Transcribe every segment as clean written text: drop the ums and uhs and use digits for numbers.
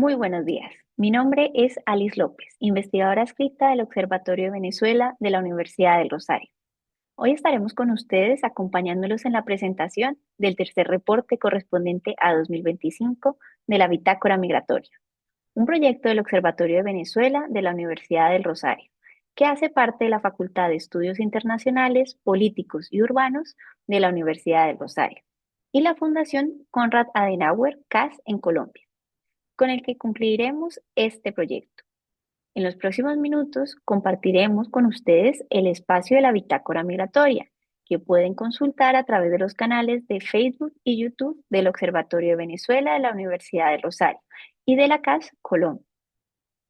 Muy buenos días. Mi nombre es Alice López, investigadora adscrita del Observatorio de Venezuela de la Universidad del Rosario. Hoy estaremos con ustedes acompañándolos en la presentación del tercer reporte correspondiente a 2025 de la Bitácora Migratoria, un proyecto del Observatorio de Venezuela de la Universidad del Rosario, que hace parte de la Facultad de Estudios Internacionales, Políticos y Urbanos de la Universidad del Rosario y la Fundación Konrad Adenauer CAS en Colombia, con el que cumpliremos este proyecto. En los próximos minutos compartiremos con ustedes el espacio de la bitácora migratoria, que pueden consultar a través de los canales de Facebook y YouTube del Observatorio de Venezuela de la Universidad del Rosario y de la CAS Colombia.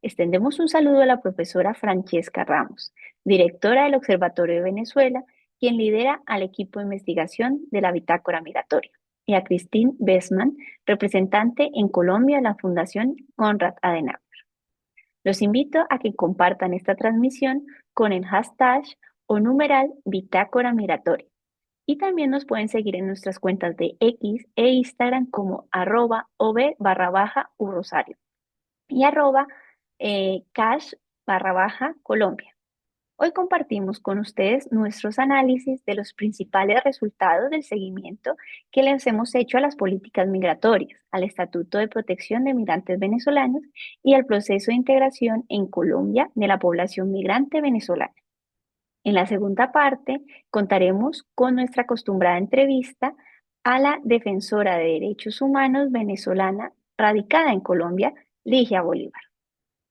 Extendemos un saludo a la profesora Francesca Ramos, directora del Observatorio de Venezuela, quien lidera al equipo de investigación de la bitácora migratoria, y a Christine Bessman, representante en Colombia de la Fundación Konrad Adenauer. Los invito a que compartan esta transmisión con el hashtag o numeral Bitácora Migratoria. Y también nos pueden seguir en nuestras cuentas de X e Instagram como @ob_urosario y @cash_Colombia. Hoy compartimos con ustedes nuestros análisis de los principales resultados del seguimiento que les hemos hecho a las políticas migratorias, al Estatuto de Protección de Migrantes Venezolanos y al proceso de integración en Colombia de la población migrante venezolana. En la segunda parte contaremos con nuestra acostumbrada entrevista a la defensora de derechos humanos venezolana radicada en Colombia, Ligia Bolívar.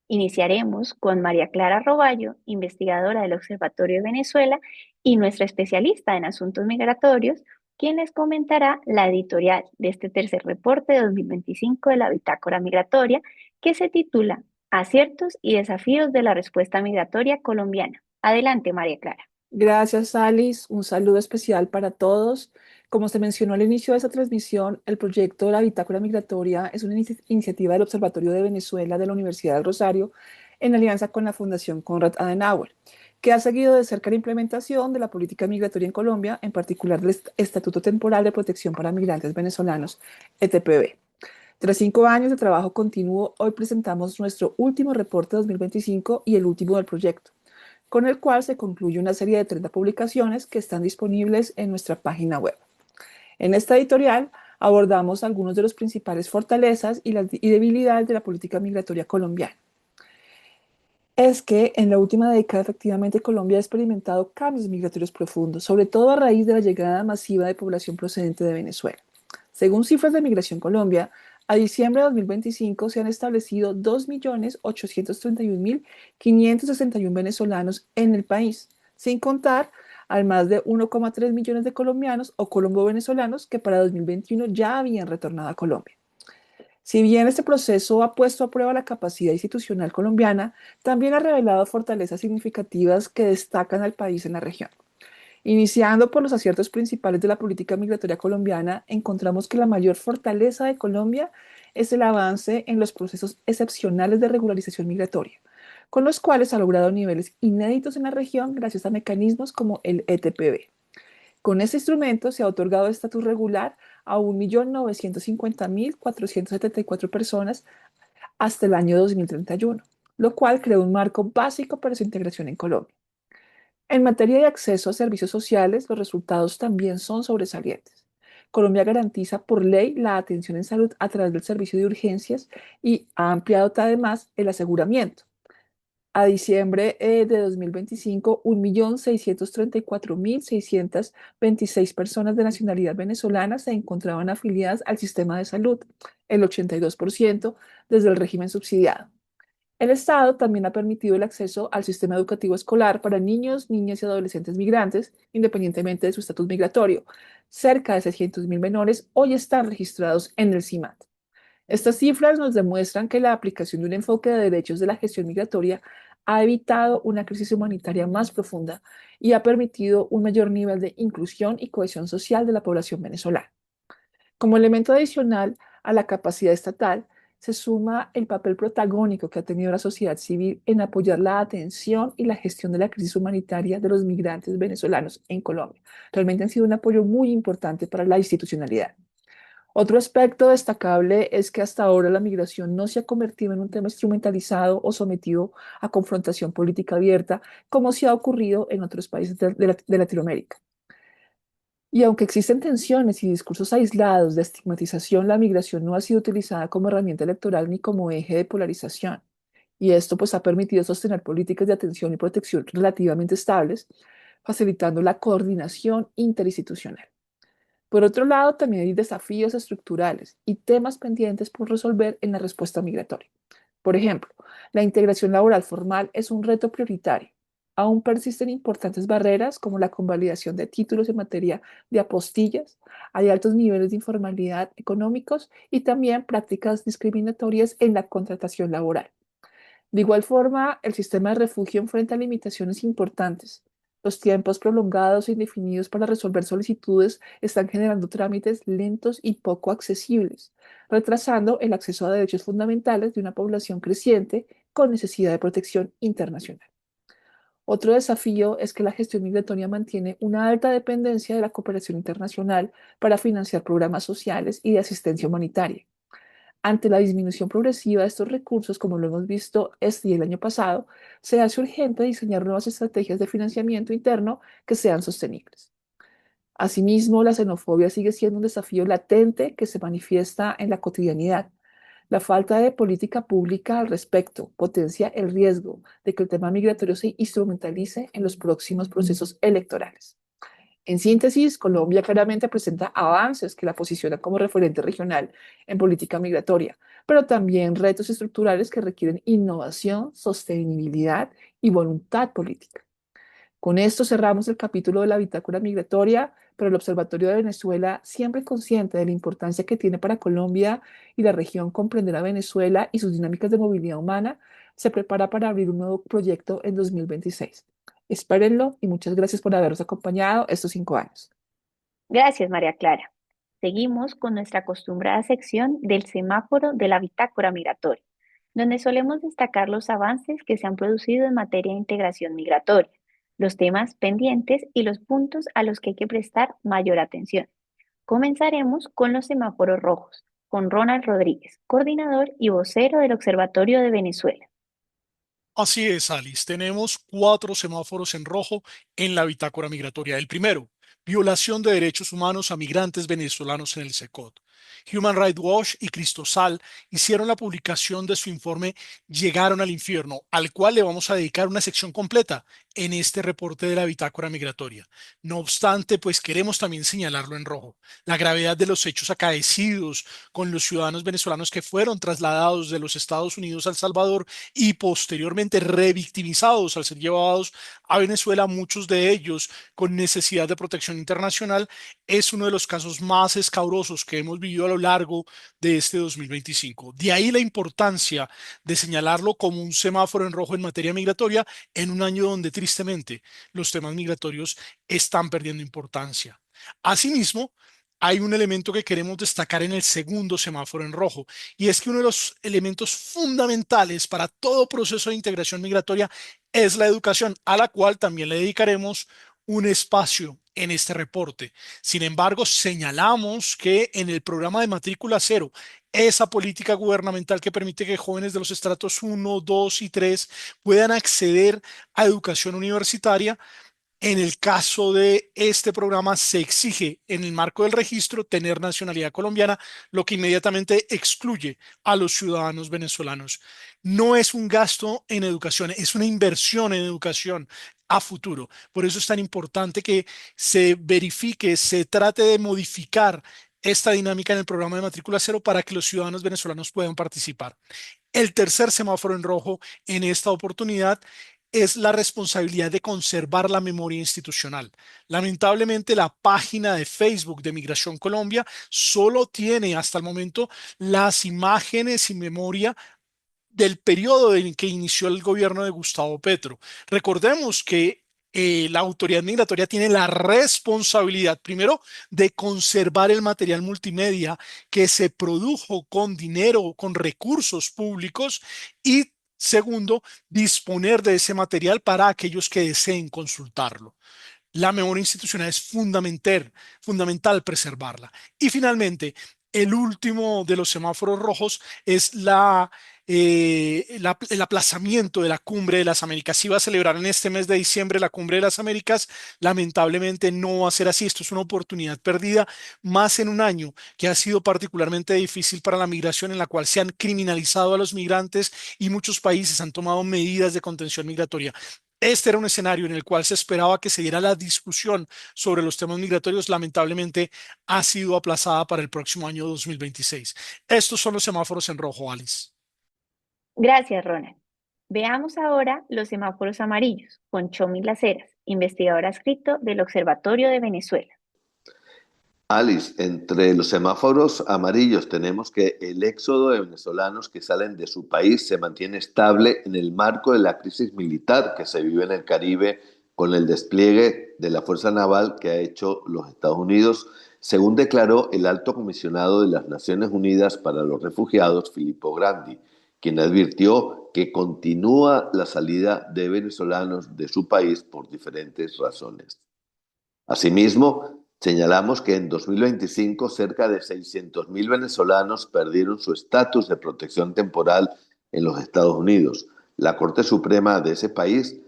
Iniciaremos con María Clara Roballo, investigadora del Observatorio de Venezuela y nuestra especialista en asuntos migratorios, quien les comentará la editorial de este tercer reporte de 2025 de la Bitácora Migratoria, que se titula Aciertos y desafíos de la respuesta migratoria colombiana. Adelante, María Clara. Gracias, Alice. Un saludo especial para todos. Como se mencionó al inicio de esta transmisión, el proyecto de la Bitácora Migratoria es una iniciativa del Observatorio de Venezuela de la Universidad del Rosario en alianza con la Fundación Konrad Adenauer, que ha seguido de cerca la implementación de la política migratoria en Colombia, en particular del Estatuto Temporal de Protección para Migrantes Venezolanos, ETPB. Tras 5 años de trabajo continuo, hoy presentamos nuestro último reporte 2025 y el último del proyecto, con el cual se concluye una serie de 30 publicaciones que están disponibles en nuestra página web. En esta editorial abordamos algunos de los principales fortalezas y debilidades de la política migratoria colombiana. Es que en la última década efectivamente Colombia ha experimentado cambios migratorios profundos, sobre todo a raíz de la llegada masiva de población procedente de Venezuela. Según cifras de Migración Colombia, a diciembre de 2025 se han establecido 2.831.561 venezolanos en el país, sin contar al más de 1,3 millones de colombianos o colombo-venezolanos que para 2021 ya habían retornado a Colombia. Si bien este proceso ha puesto a prueba la capacidad institucional colombiana, también ha revelado fortalezas significativas que destacan al país en la región. Iniciando por los aciertos principales de la política migratoria colombiana, encontramos que la mayor fortaleza de Colombia es el avance en los procesos excepcionales de regularización migratoria, con los cuales ha logrado niveles inéditos en la región gracias a mecanismos como el ETPB. Con este instrumento se ha otorgado estatus regular a 1.950.474 personas hasta el año 2031, lo cual creó un marco básico para su integración en Colombia. En materia de acceso a servicios sociales, los resultados también son sobresalientes. Colombia garantiza por ley la atención en salud a través del servicio de urgencias y ha ampliado además el aseguramiento. A diciembre de 2025, 1.634.626 personas de nacionalidad venezolana se encontraban afiliadas al sistema de salud, el 82% desde el régimen subsidiado. El Estado también ha permitido el acceso al sistema educativo escolar para niños, niñas y adolescentes migrantes, independientemente de su estatus migratorio. Cerca de 600.000 menores hoy están registrados en el CIMAT. Estas cifras nos demuestran que la aplicación de un enfoque de derechos de la gestión migratoria ha evitado una crisis humanitaria más profunda y ha permitido un mayor nivel de inclusión y cohesión social de la población venezolana. Como elemento adicional a la capacidad estatal, se suma el papel protagónico que ha tenido la sociedad civil en apoyar la atención y la gestión de la crisis humanitaria de los migrantes venezolanos en Colombia. Realmente han sido un apoyo muy importante para la institucionalidad. Otro aspecto destacable es que hasta ahora la migración no se ha convertido en un tema instrumentalizado o sometido a confrontación política abierta, como sí ha ocurrido en otros países de Latinoamérica. Y aunque existen tensiones y discursos aislados de estigmatización, la migración no ha sido utilizada como herramienta electoral ni como eje de polarización. Y esto pues ha permitido sostener políticas de atención y protección relativamente estables, facilitando la coordinación interinstitucional. Por otro lado, también hay desafíos estructurales y temas pendientes por resolver en la respuesta migratoria. Por ejemplo, la integración laboral formal es un reto prioritario. Aún persisten importantes barreras como la convalidación de títulos en materia de apostillas, hay altos niveles de informalidad económicos y también prácticas discriminatorias en la contratación laboral. De igual forma, el sistema de refugio enfrenta limitaciones importantes. Los tiempos prolongados e indefinidos para resolver solicitudes están generando trámites lentos y poco accesibles, retrasando el acceso a derechos fundamentales de una población creciente con necesidad de protección internacional. Otro desafío es que la gestión migratoria mantiene una alta dependencia de la cooperación internacional para financiar programas sociales y de asistencia humanitaria. Ante la disminución progresiva de estos recursos, como lo hemos visto este y el año pasado, se hace urgente diseñar nuevas estrategias de financiamiento interno que sean sostenibles. Asimismo, la xenofobia sigue siendo un desafío latente que se manifiesta en la cotidianidad. La falta de política pública al respecto potencia el riesgo de que el tema migratorio se instrumentalice en los próximos procesos electorales. En síntesis, Colombia claramente presenta avances que la posicionan como referente regional en política migratoria, pero también retos estructurales que requieren innovación, sostenibilidad y voluntad política. Con esto cerramos el capítulo de la bitácora migratoria, pero el Observatorio de Venezuela, siempre consciente de la importancia que tiene para Colombia y la región comprender a Venezuela y sus dinámicas de movilidad humana, se prepara para abrir un nuevo proyecto en 2026. Espérenlo y muchas gracias por habernos acompañado estos 5 años. Gracias, María Clara. Seguimos con nuestra acostumbrada sección del semáforo de la bitácora migratoria, donde solemos destacar los avances que se han producido en materia de integración migratoria, los temas pendientes y los puntos a los que hay que prestar mayor atención. Comenzaremos con los semáforos rojos, con Ronald Rodríguez, coordinador y vocero del Observatorio de Venezuela. Así es, Alice. Tenemos 4 semáforos en rojo en la bitácora migratoria. El primero, violación de derechos humanos a migrantes venezolanos en el SECOT. Human Rights Watch y Cristosal hicieron la publicación de su informe Llegaron al infierno, al cual le vamos a dedicar una sección completa en este reporte de la bitácora migratoria. No obstante, pues queremos también señalarlo en rojo. La gravedad de los hechos acaecidos con los ciudadanos venezolanos que fueron trasladados de los Estados Unidos a El Salvador y posteriormente revictimizados al ser llevados a Venezuela, muchos de ellos con necesidad de protección internacional, es uno de los casos más escabrosos que hemos vivido a lo largo de este 2025. De ahí la importancia de señalarlo como un semáforo en rojo en materia migratoria en un año donde tristemente los temas migratorios están perdiendo importancia. Asimismo, hay un elemento que queremos destacar en el segundo semáforo en rojo, y es que uno de los elementos fundamentales para todo proceso de integración migratoria es la educación, a la cual también le dedicaremos un espacio en este reporte. Sin embargo, señalamos que en el programa de matrícula cero, esa política gubernamental que permite que jóvenes de los estratos 1, 2 y 3 puedan acceder a educación universitaria, en el caso de este programa se exige en el marco del registro tener nacionalidad colombiana, lo que inmediatamente excluye a los ciudadanos venezolanos. No es un gasto en educación, es una inversión en educación a futuro. Por eso es tan importante que se verifique, se trate de modificar esta dinámica en el programa de matrícula cero para que los ciudadanos venezolanos puedan participar. El tercer semáforo en rojo en esta oportunidad es la responsabilidad de conservar la memoria institucional. Lamentablemente, la página de Facebook de Migración Colombia solo tiene hasta el momento las imágenes y memoria del periodo en que inició el gobierno de Gustavo Petro. Recordemos que la autoridad migratoria tiene la responsabilidad, primero, de conservar el material multimedia que se produjo con dinero, con recursos públicos, y segundo, disponer de ese material para aquellos que deseen consultarlo. La memoria institucional es fundamental preservarla. Y finalmente, El último de los semáforos rojos es el aplazamiento de la Cumbre de las Américas. Se iba a celebrar en este mes de diciembre la Cumbre de las Américas. Lamentablemente no va a ser así. Esto es una oportunidad perdida, más en un año que ha sido particularmente difícil para la migración, en la cual se han criminalizado a los migrantes y muchos países han tomado medidas de contención migratoria. Este era un escenario en el cual se esperaba que se diera la discusión sobre los temas migratorios. Lamentablemente ha sido aplazada para el próximo año 2026. Estos son los semáforos en rojo, Alice. Gracias, Ronald. Veamos ahora los semáforos amarillos con Chomi Laceras, investigadora adscrito del Observatorio de Venezuela. Alice, entre los semáforos amarillos tenemos que el éxodo de venezolanos que salen de su país se mantiene estable en el marco de la crisis militar que se vive en el Caribe con el despliegue de la Fuerza Naval que ha hecho los Estados Unidos, según declaró el alto comisionado de las Naciones Unidas para los Refugiados, Filippo Grandi, quien advirtió que continúa la salida de venezolanos de su país por diferentes razones. Asimismo, señalamos que en 2025 cerca de 600.000 venezolanos perdieron su estatus de protección temporal en los Estados Unidos. La Corte Suprema de ese país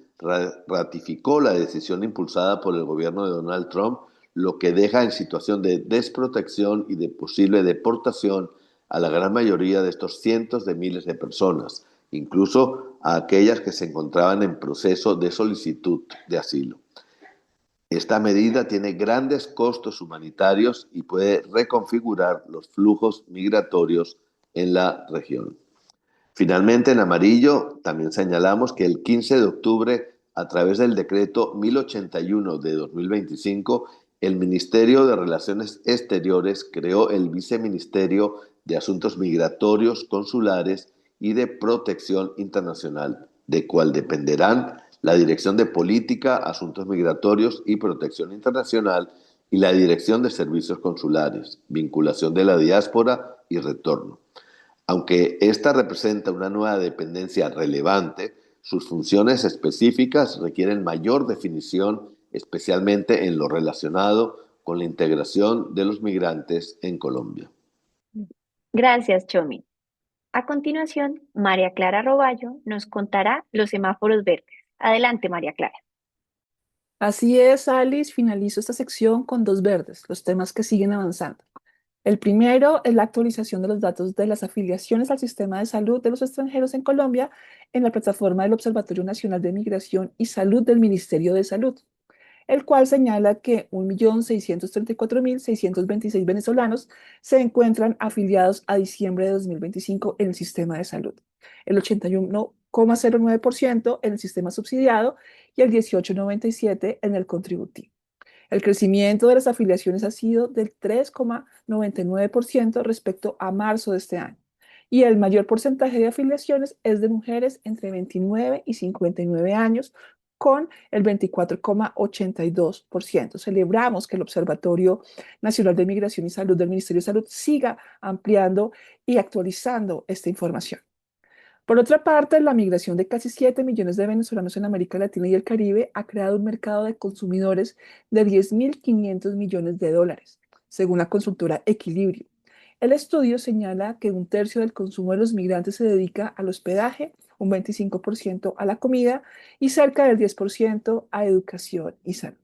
ratificó la decisión impulsada por el gobierno de Donald Trump, lo que deja en situación de desprotección y de posible deportación a la gran mayoría de estos cientos de miles de personas, incluso a aquellas que se encontraban en proceso de solicitud de asilo. Esta medida tiene grandes costos humanitarios y puede reconfigurar los flujos migratorios en la región. Finalmente, en amarillo, también señalamos que el 15 de octubre, a través del decreto 1081 de 2025, el Ministerio de Relaciones Exteriores creó el Viceministerio de Asuntos Migratorios, Consulares y de Protección Internacional, de cual dependerán la Dirección de Política, Asuntos Migratorios y Protección Internacional y la Dirección de Servicios Consulares, Vinculación de la Diáspora y Retorno. Aunque esta representa una nueva dependencia relevante, sus funciones específicas requieren mayor definición, especialmente en lo relacionado con la integración de los migrantes en Colombia. Gracias, Chomi. A continuación, María Clara Roballo nos contará los semáforos verdes. Adelante, María Clara. Así es, Alice, finalizo esta sección con dos verdes, los temas que siguen avanzando. El primero es la actualización de los datos de las afiliaciones al sistema de salud de los extranjeros en Colombia en la plataforma del Observatorio Nacional de Migración y Salud del Ministerio de Salud, el cual señala que 1.634.626 venezolanos se encuentran afiliados a diciembre de 2025 en el sistema de salud, el 81,09% en el sistema subsidiado y el 18,97% en el contributivo. El crecimiento de las afiliaciones ha sido del 3,99% respecto a marzo de este año, y el mayor porcentaje de afiliaciones es de mujeres entre 29 y 59 años, con el 24,82%. Celebramos que el Observatorio Nacional de Migración y Salud del Ministerio de Salud siga ampliando y actualizando esta información. Por otra parte, la migración de casi 7 millones de venezolanos en América Latina y el Caribe ha creado un mercado de consumidores de 10.500 millones de dólares, según la consultora Equilibrio. El estudio señala que un tercio del consumo de los migrantes se dedica al hospedaje, un 25% a la comida y cerca del 10% a educación y salud.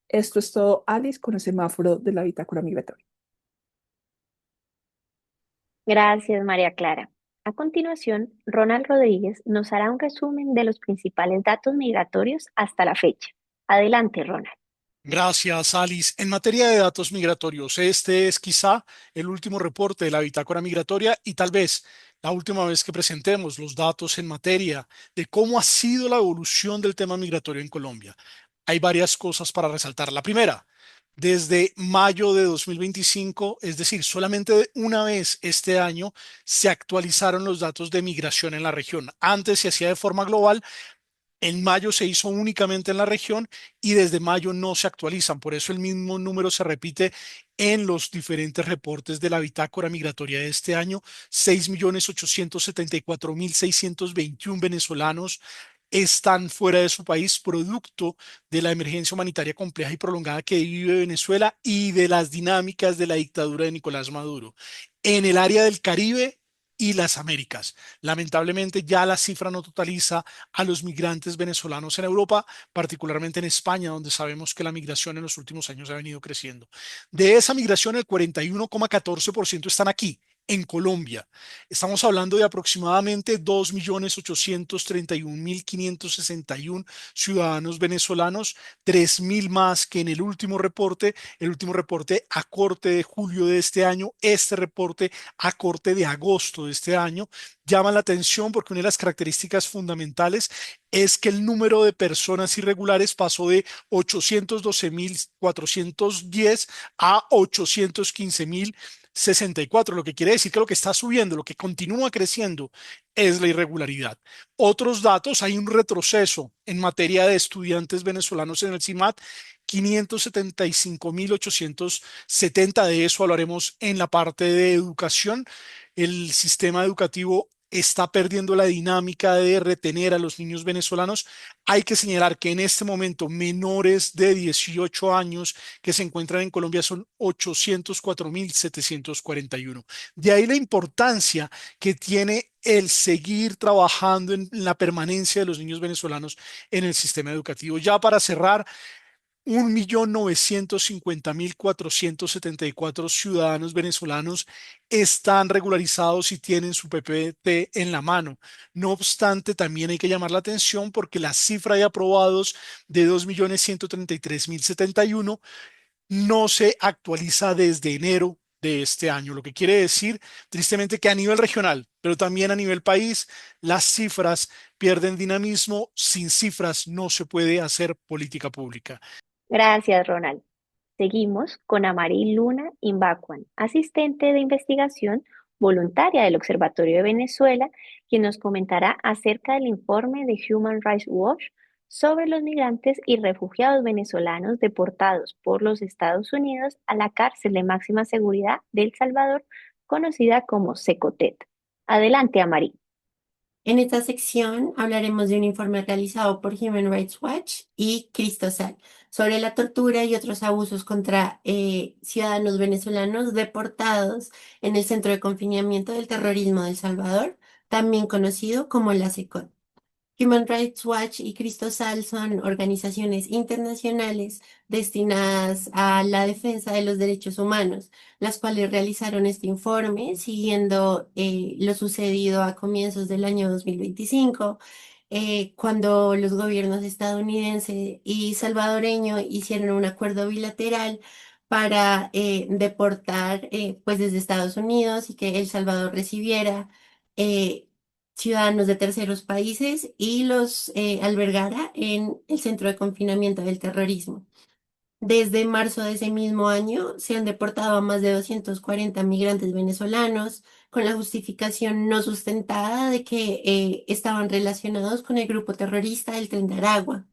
Esto es todo, Alice, con el semáforo de la bitácora migratoria. Gracias, María Clara. A continuación, Ronald Rodríguez nos hará un resumen de los principales datos migratorios hasta la fecha. Adelante, Ronald. Gracias, Alice. En materia de datos migratorios, este es quizá el último reporte de la bitácora migratoria y tal vez la última vez que presentemos los datos en materia de cómo ha sido la evolución del tema migratorio en Colombia. Hay varias cosas para resaltar. La primera, desde mayo de 2025, es decir, solamente una vez este año, se actualizaron los datos de migración en la región. Antes se hacía de forma global. En mayo se hizo únicamente en la región y desde mayo no se actualizan. Por eso el mismo número se repite en los diferentes reportes de la bitácora migratoria de este año. 6.874.621 venezolanos están fuera de su país producto de la emergencia humanitaria compleja y prolongada que vive Venezuela y de las dinámicas de la dictadura de Nicolás Maduro. En el área del Caribe y las Américas. Lamentablemente ya la cifra no totaliza a los migrantes venezolanos en Europa, particularmente en España, donde sabemos que la migración en los últimos años ha venido creciendo. De esa migración, el 41,14% están aquí, en Colombia. Estamos hablando de aproximadamente 2.831.561 ciudadanos venezolanos, 3.000 más que en el último reporte a corte de julio de este año, este reporte a corte de agosto de este año. Llama la atención porque una de las características fundamentales es que el número de personas irregulares pasó de 812.410 a 815.064, lo que quiere decir que lo que está subiendo, lo que continúa creciendo es la irregularidad. Otros datos, hay un retroceso en materia de estudiantes venezolanos en el CIMAT, 575.870, de eso hablaremos en la parte de educación. El sistema educativo está perdiendo la dinámica de retener a los niños venezolanos. Hay que señalar que en este momento menores de 18 años que se encuentran en Colombia son 804.741. De ahí la importancia que tiene el seguir trabajando en la permanencia de los niños venezolanos en el sistema educativo. Ya para cerrar, 1.950.474 ciudadanos venezolanos están regularizados y tienen su PPT en la mano. No obstante, también hay que llamar la atención porque la cifra de aprobados de 2.133.071 no se actualiza desde enero de este año, lo que quiere decir tristemente que a nivel regional, pero también a nivel país, las cifras pierden dinamismo. Sin cifras no se puede hacer política pública. Gracias, Ronald. Seguimos con Amarí Luna Imbacuan, asistente de investigación voluntaria del Observatorio de Venezuela, quien nos comentará acerca del informe de Human Rights Watch sobre los migrantes y refugiados venezolanos deportados por los Estados Unidos a la cárcel de máxima seguridad de El Salvador, conocida como Secotet. Adelante, Amarí. En esta sección hablaremos de un informe realizado por Human Rights Watch y Cristosal sobre la tortura y otros abusos contra ciudadanos venezolanos deportados en el Centro de Confinamiento del Terrorismo de El Salvador, también conocido como la SECOT. Human Rights Watch y Cristosal son organizaciones internacionales destinadas a la defensa de los derechos humanos, las cuales realizaron este informe siguiendo lo sucedido a comienzos del año 2025, cuando los gobiernos estadounidense y salvadoreño hicieron un acuerdo bilateral para deportar pues desde Estados Unidos y que El Salvador recibiera eh, ciudadanos de terceros países y los albergara en el centro de confinamiento del terrorismo. Desde marzo de ese mismo año se han deportado a más de 240 migrantes venezolanos con la justificación no sustentada de que estaban relacionados con el grupo terrorista del Tren de Aragua.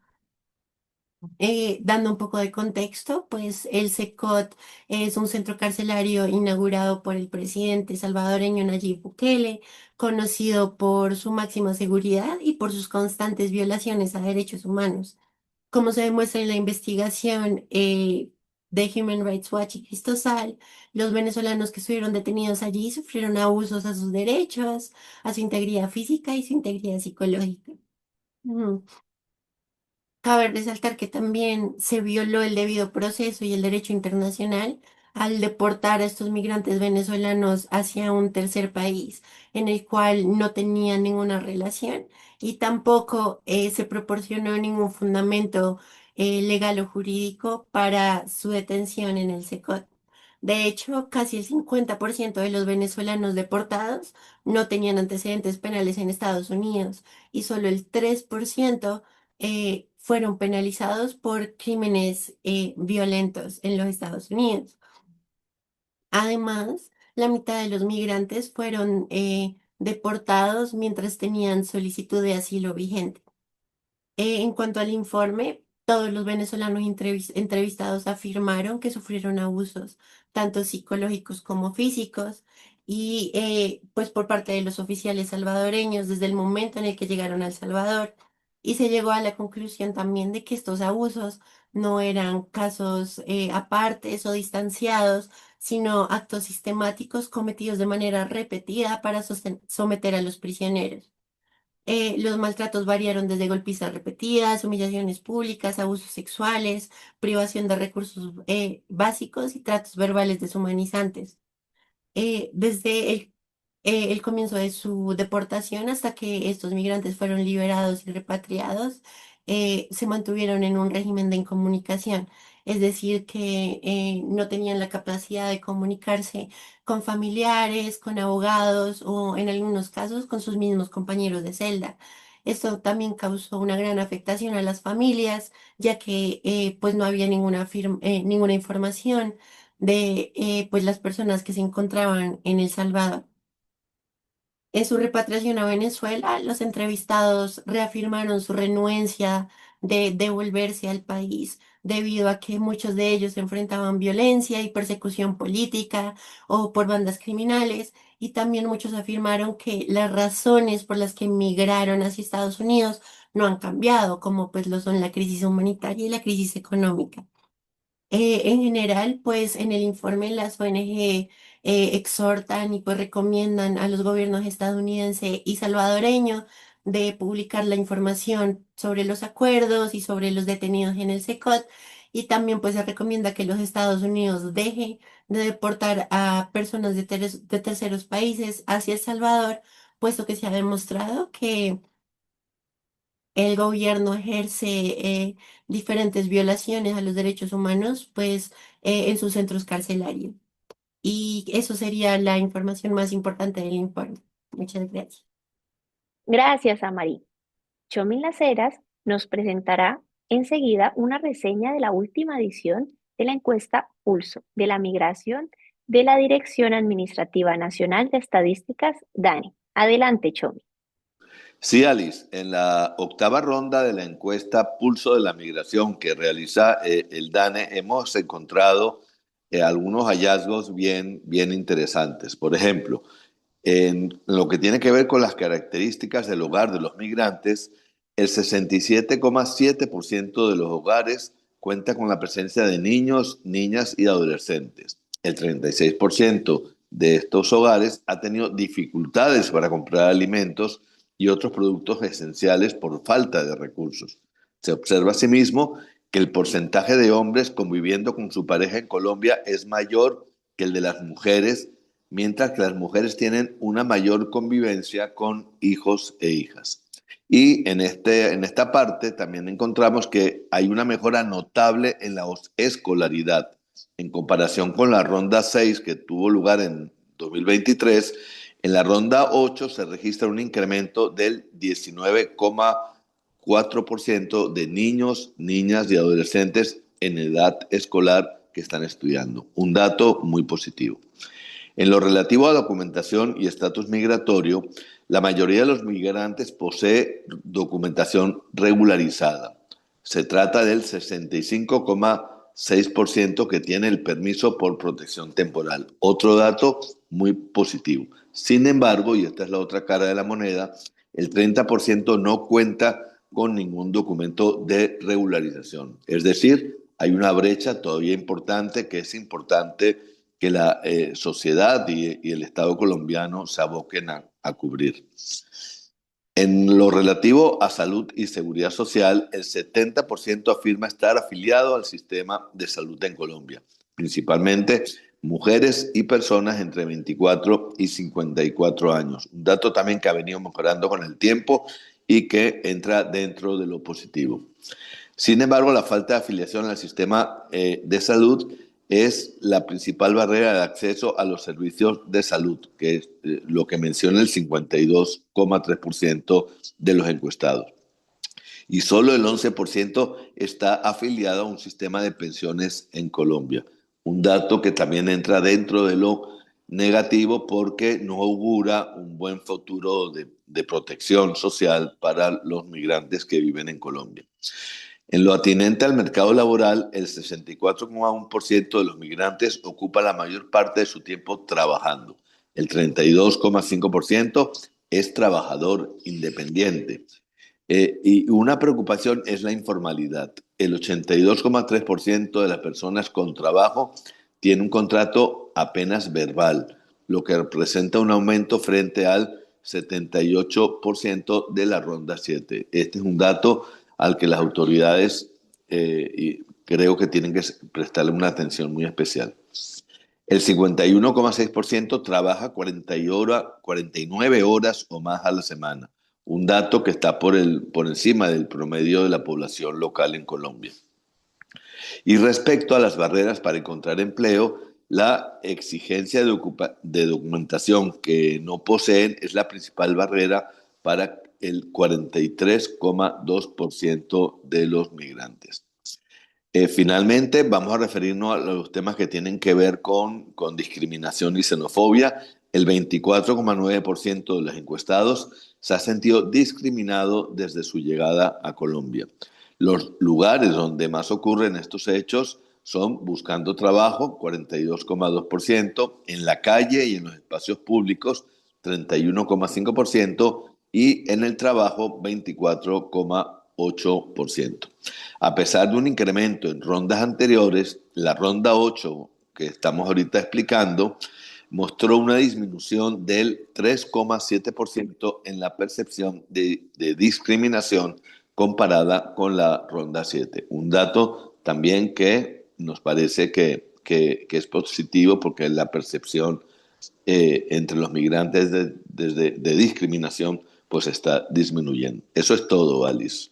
Dando un poco de contexto, pues el SECOT es un centro carcelario inaugurado por el presidente salvadoreño Nayib Bukele, conocido por su máxima seguridad y por sus constantes violaciones a derechos humanos. Como se demuestra en la investigación de Human Rights Watch y Cristosal, los venezolanos que estuvieron detenidos allí sufrieron abusos a sus derechos, a su integridad física y su integridad psicológica. Ujú. Cabe resaltar que también se violó el debido proceso y el derecho internacional al deportar a estos migrantes venezolanos hacia un tercer país en el cual no tenían ninguna relación y tampoco se proporcionó ningún fundamento legal o jurídico para su detención en el SECOT. De hecho, casi el 50% de los venezolanos deportados no tenían antecedentes penales en Estados Unidos y solo el 3% fueron penalizados por crímenes violentos en los Estados Unidos. Además, la mitad de los migrantes fueron deportados mientras tenían solicitud de asilo vigente. En cuanto al informe, todos los venezolanos entrevistados afirmaron que sufrieron abusos, tanto psicológicos como físicos, y pues por parte de los oficiales salvadoreños desde el momento en el que llegaron a El Salvador. y se llegó a la conclusión también de que estos abusos no eran casos apartes o distanciados, sino actos sistemáticos cometidos de manera repetida para someter a los prisioneros. Los maltratos variaron desde golpizas repetidas, humillaciones públicas, abusos sexuales, privación de recursos básicos y tratos verbales deshumanizantes. Desde el comienzo de su deportación hasta que estos migrantes fueron liberados y repatriados, se mantuvieron en un régimen de incomunicación, es decir, que no tenían la capacidad de comunicarse con familiares, con abogados o en algunos casos con sus mismos compañeros de celda. Esto también causó una gran afectación a las familias, ya que pues no había ninguna información de pues las personas que se encontraban en El Salvador. En su repatriación a Venezuela, los entrevistados reafirmaron su renuencia de devolverse al país debido a que muchos de ellos enfrentaban violencia y persecución política o por bandas criminales, y también muchos afirmaron que las razones por las que emigraron hacia Estados Unidos no han cambiado, como pues lo son la crisis humanitaria y la crisis económica. En general, pues en el informe las ONG exhortan y pues recomiendan a los gobiernos estadounidense y salvadoreño de publicar la información sobre los acuerdos y sobre los detenidos en el SECOT, y también pues se recomienda que los Estados Unidos deje de deportar a personas de terceros países hacia El Salvador, puesto que se ha demostrado que el gobierno ejerce diferentes violaciones a los derechos humanos, pues en sus centros carcelarios. Y eso sería la información más importante del informe. Muchas gracias. Gracias, Amari. Chomil Las Heras nos presentará enseguida una reseña de la última edición de la encuesta Pulso de la Migración de la Dirección Administrativa Nacional de Estadísticas, DANE. Adelante, Chomil. Sí, Alice, en la octava ronda de la encuesta Pulso de la Migración que realiza el DANE hemos encontrado algunos hallazgos bien interesantes. Por ejemplo, en lo que tiene que ver con las características del hogar de los migrantes, el 67,7% de los hogares cuenta con la presencia de niños, niñas y adolescentes. El 36% de estos hogares ha tenido dificultades para comprar alimentos y otros productos esenciales por falta de recursos. Se observa asimismo que el porcentaje de hombres conviviendo con su pareja en Colombia es mayor que el de las mujeres, mientras que las mujeres tienen una mayor convivencia con hijos e hijas. Y en esta parte también encontramos que hay una mejora notable en la escolaridad. En comparación con la ronda 6 que tuvo lugar en 2023, en la ronda 8 se registra un incremento del 19,4% de niños, niñas y adolescentes en edad escolar que están estudiando. Un dato muy positivo. En lo relativo a documentación y estatus migratorio, la mayoría de los migrantes posee documentación regularizada. Se trata del 65,6% que tiene el permiso por protección temporal. Otro dato muy positivo. Sin embargo, y esta es la otra cara de la moneda, el 30% no cuenta con ningún documento de regularización. Es decir, hay una brecha todavía importante que es importante que la sociedad y el Estado colombiano se aboquen a cubrir. En lo relativo a salud y seguridad social, el 70% afirma estar afiliado al sistema de salud en Colombia, principalmente mujeres y personas entre 24 y 54 años. Un dato también que ha venido mejorando con el tiempo y que entra dentro de lo positivo. Sin embargo, la falta de afiliación al sistema de salud es la principal barrera de acceso a los servicios de salud, que es lo que menciona el 52,3% de los encuestados. Y solo el 11% está afiliado a un sistema de pensiones en Colombia. Un dato que también entra dentro de lo negativo porque no augura un buen futuro de protección social para los migrantes que viven en Colombia. En lo atinente al mercado laboral, el 64,1% de los migrantes ocupa la mayor parte de su tiempo trabajando. El 32,5% es trabajador independiente. Y una preocupación es la informalidad. El 82,3% de las personas con trabajo tiene un contrato apenas verbal, lo que representa un aumento frente al 78% de la ronda 7. Este es un dato al que las autoridades creo que tienen que prestarle una atención muy especial. El 51,6% trabaja 49 horas o más a la semana, un dato que está por encima del promedio de la población local en Colombia. Y respecto a las barreras para encontrar empleo, la exigencia de documentación que no poseen es la principal barrera para el 43,2% de los migrantes. Finalmente, vamos a referirnos a los temas que tienen que ver con discriminación y xenofobia. El 24,9% de los encuestados se ha sentido discriminado desde su llegada a Colombia. Los lugares donde más ocurren estos hechos son buscando trabajo, 42,2%, en la calle y en los espacios públicos, 31,5%, y en el trabajo, 24,8%. A pesar de un incremento en rondas anteriores, la ronda 8 que estamos ahorita explicando mostró una disminución del 3,7% en la percepción de discriminación comparada con la ronda 7. Un dato también que nos parece que es positivo porque la percepción entre los migrantes de discriminación pues está disminuyendo. Eso es todo, Alice.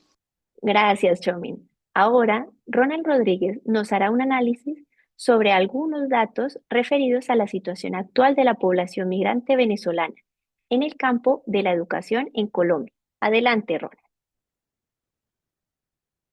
Gracias, Chomin. Ahora, Ronald Rodríguez nos hará un análisis sobre algunos datos referidos a la situación actual de la población migrante venezolana en el campo de la educación en Colombia. Adelante, Ronald.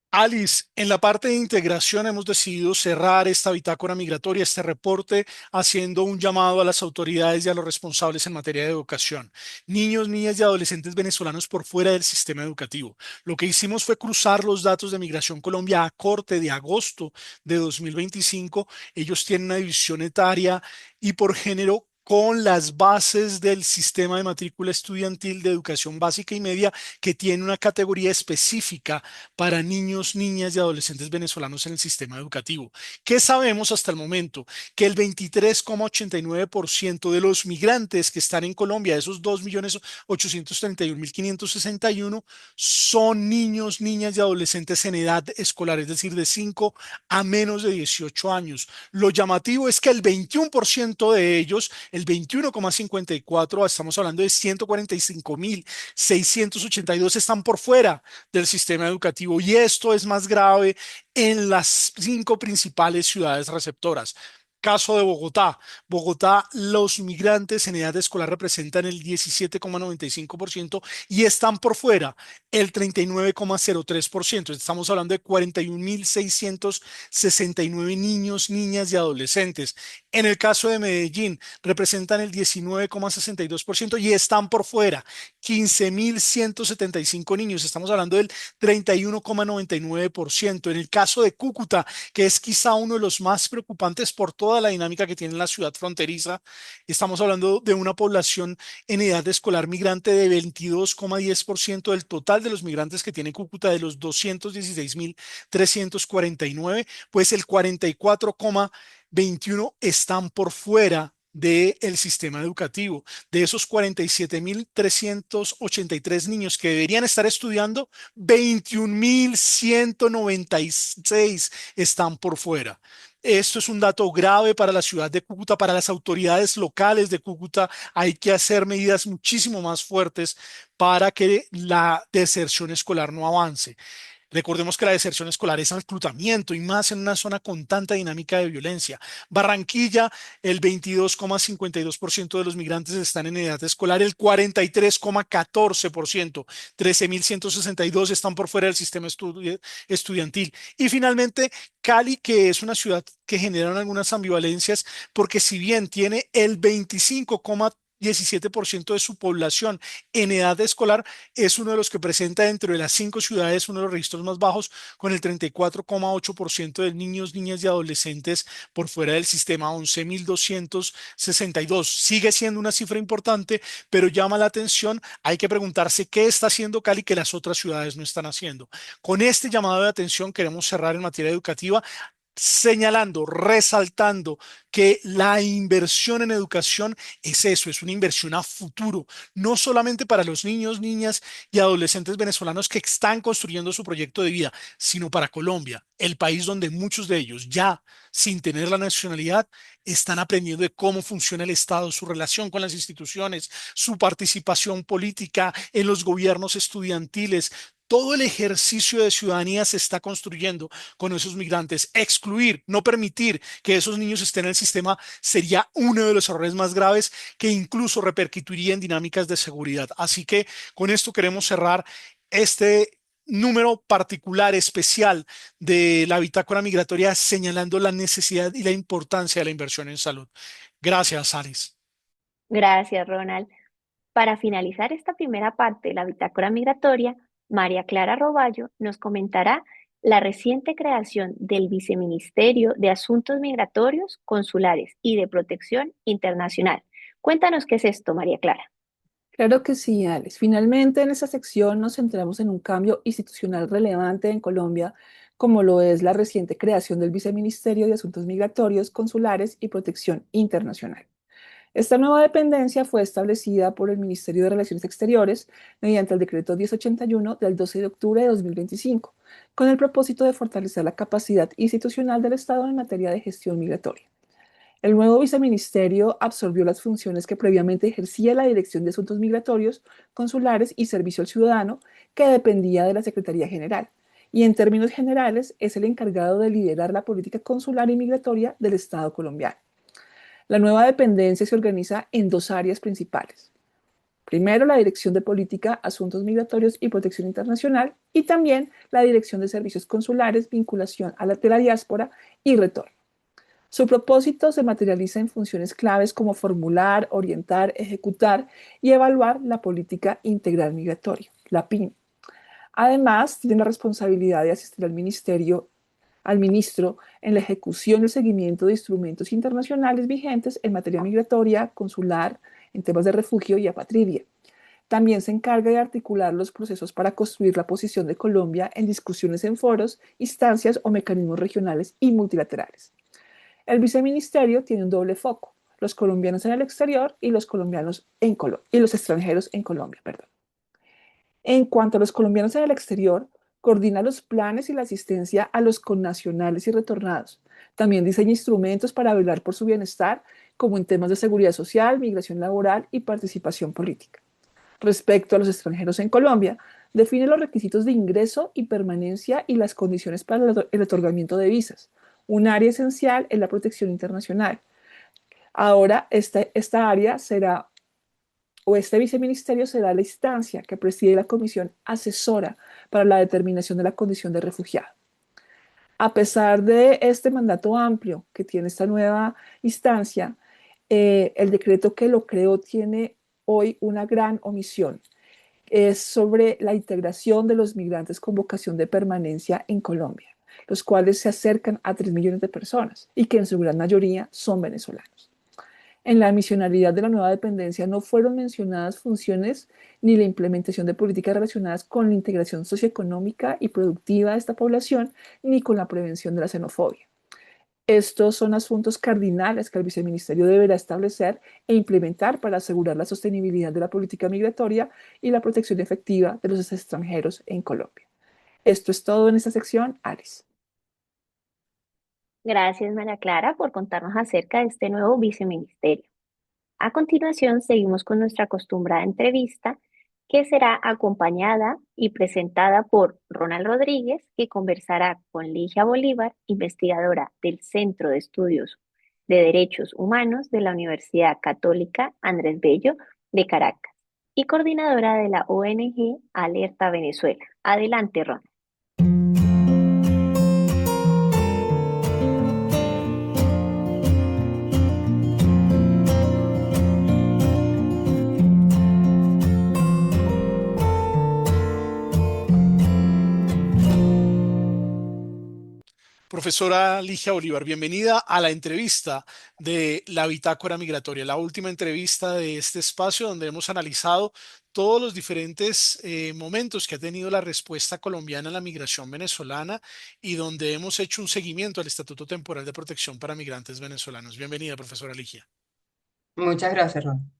Alice, en la parte de integración hemos decidido cerrar esta bitácora migratoria, este reporte, haciendo un llamado a las autoridades y a los responsables en materia de educación. Niños, niñas y adolescentes venezolanos por fuera del sistema educativo. Lo que hicimos fue cruzar los datos de Migración Colombia a corte de agosto de 2025. Ellos tienen una división etaria y por género con las bases del sistema de matrícula estudiantil de educación básica y media, que tiene una categoría específica para niños, niñas y adolescentes venezolanos en el sistema educativo. ¿Qué sabemos hasta el momento? Que el 23,89% de los migrantes que están en Colombia, esos 2.831.561, son niños, niñas y adolescentes en edad escolar, es decir, de 5 a menos de 18 años. Lo llamativo es que el 21% de ellos, el 21,54%, estamos hablando de 145.682, están por fuera del sistema educativo, y esto es más grave en las 5 principales ciudades receptoras. Caso de Bogotá. Bogotá, los migrantes en edad escolar representan el 17,95% y están por fuera el 39,03%. Estamos hablando de 41.669 niños, niñas y adolescentes. En el caso de Medellín, representan el 19,62% y están por fuera 15.175 niños. Estamos hablando del 31,99%. En el caso de Cúcuta, que es quizá uno de los más preocupantes por toda la dinámica que tiene la ciudad fronteriza, estamos hablando de una población en edad escolar migrante de 22,10% del total de los migrantes que tiene Cúcuta, de los 216.349, pues el 44,21 están por fuera del sistema educativo. De esos 47.383 niños que deberían estar estudiando, 21.196 están por fuera. Esto es un dato grave para la ciudad de Cúcuta, para las autoridades locales de Cúcuta. Hay que hacer medidas muchísimo más fuertes para que la deserción escolar no avance. Recordemos que la deserción escolar es reclutamiento y más en una zona con tanta dinámica de violencia. Barranquilla, el 22,52% de los migrantes están en edad escolar, el 43,14%, 13.162 están por fuera del sistema estudiantil. Y finalmente, Cali, que es una ciudad que genera algunas ambivalencias, porque si bien tiene el 25,3% 17% de su población en edad escolar, es uno de los que presenta dentro de las 5 ciudades uno de los registros más bajos, con el 34,8% de niños, niñas y adolescentes por fuera del sistema, 11.262. Sigue siendo una cifra importante, pero llama la atención. Hay que preguntarse qué está haciendo Cali que las otras ciudades no están haciendo. Con este llamado de atención queremos cerrar en materia educativa, señalando, resaltando que la inversión en educación es eso, es una inversión a futuro, no solamente para los niños, niñas y adolescentes venezolanos que están construyendo su proyecto de vida, sino para Colombia, el país donde muchos de ellos ya sin tener la nacionalidad están aprendiendo de cómo funciona el Estado, su relación con las instituciones, su participación política en los gobiernos estudiantiles. Todo el ejercicio de ciudadanía se está construyendo con esos migrantes. Excluir, no permitir que esos niños estén en el sistema sería uno de los errores más graves que incluso repercutiría en dinámicas de seguridad. Así que con esto queremos cerrar este número particular, especial de la bitácora migratoria, señalando la necesidad y la importancia de la inversión en salud. Gracias, Alice. Gracias, Ronald. Para finalizar esta primera parte de la bitácora migratoria, María Clara Roballo nos comentará la reciente creación del Viceministerio de Asuntos Migratorios, Consulares y de Protección Internacional. Cuéntanos qué es esto, María Clara. Claro que sí, Alex. Finalmente, en esta sección nos centramos en un cambio institucional relevante en Colombia, como lo es la reciente creación del Viceministerio de Asuntos Migratorios, Consulares y Protección Internacional. Esta nueva dependencia fue establecida por el Ministerio de Relaciones Exteriores mediante el decreto 1081 del 12 de octubre de 2025, con el propósito de fortalecer la capacidad institucional del Estado en materia de gestión migratoria. El nuevo viceministerio absorbió las funciones que previamente ejercía la Dirección de Asuntos Migratorios, Consulares y Servicio al Ciudadano, que dependía de la Secretaría General, y en términos generales es el encargado de liderar la política consular y migratoria del Estado colombiano. La nueva dependencia se organiza en dos áreas principales. Primero, la Dirección de Política, Asuntos Migratorios y Protección Internacional, y también la Dirección de Servicios Consulares, Vinculación a de la Diáspora y Retorno. Su propósito se materializa en funciones claves como formular, orientar, ejecutar y evaluar la política integral migratoria, la PIM. Además, tiene la responsabilidad de asistir al ministro en la ejecución y el seguimiento de instrumentos internacionales vigentes en materia migratoria, consular, en temas de refugio y apatridia. También se encarga de articular los procesos para construir la posición de Colombia en discusiones en foros, instancias o mecanismos regionales y multilaterales. El viceministerio tiene un doble foco: los colombianos en el exterior y los extranjeros en Colombia. En cuanto a los colombianos en el exterior, coordina los planes y la asistencia a los connacionales y retornados. También diseña instrumentos para velar por su bienestar, como en temas de seguridad social, migración laboral y participación política. Respecto a los extranjeros en Colombia, define los requisitos de ingreso y permanencia y las condiciones para el otorgamiento de visas. Un área esencial es la protección internacional. Ahora, esta área será, o este viceministerio será la instancia que preside la comisión asesora para la determinación de la condición de refugiado. A pesar de este mandato amplio que tiene esta nueva instancia, el decreto que lo creó tiene hoy una gran omisión. Es sobre la integración de los migrantes con vocación de permanencia en Colombia, los cuales se acercan a 3 millones de personas y que en su gran mayoría son venezolanos. En la misionalidad de la nueva dependencia no fueron mencionadas funciones ni la implementación de políticas relacionadas con la integración socioeconómica y productiva de esta población, ni con la prevención de la xenofobia. Estos son asuntos cardinales que el viceministerio deberá establecer e implementar para asegurar la sostenibilidad de la política migratoria y la protección efectiva de los extranjeros en Colombia. Esto es todo en esta sección, Alice. Gracias, María Clara, por contarnos acerca de este nuevo viceministerio. A continuación, seguimos con nuestra acostumbrada entrevista, que será acompañada y presentada por Ronald Rodríguez, que conversará con Ligia Bolívar, investigadora del Centro de Estudios de Derechos Humanos de la Universidad Católica Andrés Bello de Caracas y coordinadora de la ONG Alerta Venezuela. Adelante, Ronald. Profesora Ligia Bolívar, bienvenida a la entrevista de la Bitácora Migratoria, la última entrevista de este espacio donde hemos analizado todos los diferentes momentos que ha tenido la respuesta colombiana a la migración venezolana y donde hemos hecho un seguimiento al Estatuto Temporal de Protección para Migrantes Venezolanos. Bienvenida, profesora Ligia. Muchas gracias, Ron.